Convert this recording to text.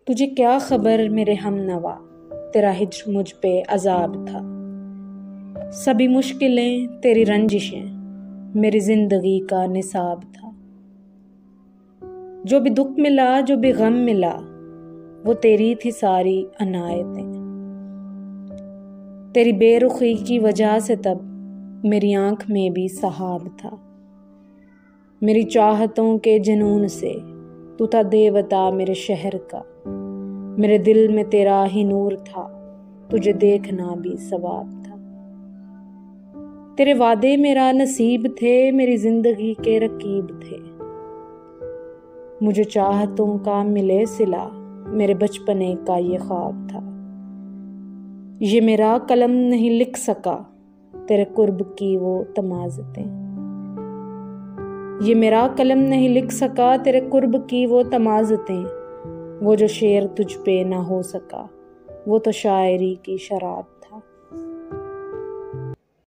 तुझे क्या खबर मेरे हमनवा, तेरा हिज्र मुझ पे अजाब था। सभी मुश्किलें तेरी रंजिशें मेरी जिंदगी का निसाब था। जो भी दुख मिला जो भी गम मिला वो तेरी थी सारी अनायतें। तेरी बेरुखी की वजह से तब मेरी आंख में भी सहाब था। मेरी चाहतों के जुनून से तू था देवता मेरे शहर का। मेरे दिल में तेरा ही नूर था, तुझे देखना भी सवाब था। तेरे वादे मेरा नसीब थे, मेरी जिंदगी के रकीब थे। मुझे चाहतों का मिले सिला, मेरे बचपने का ये ख्वाब था। ये मेरा कलम नहीं लिख सका तेरे कुर्ब की वो तमाज़तें। ये मेरा कलम नहीं लिख सका तेरे कुर्ब की वो तमाज़तें। वो जो शेर तुझ पे ना हो सका वो तो शायरी की शराब था।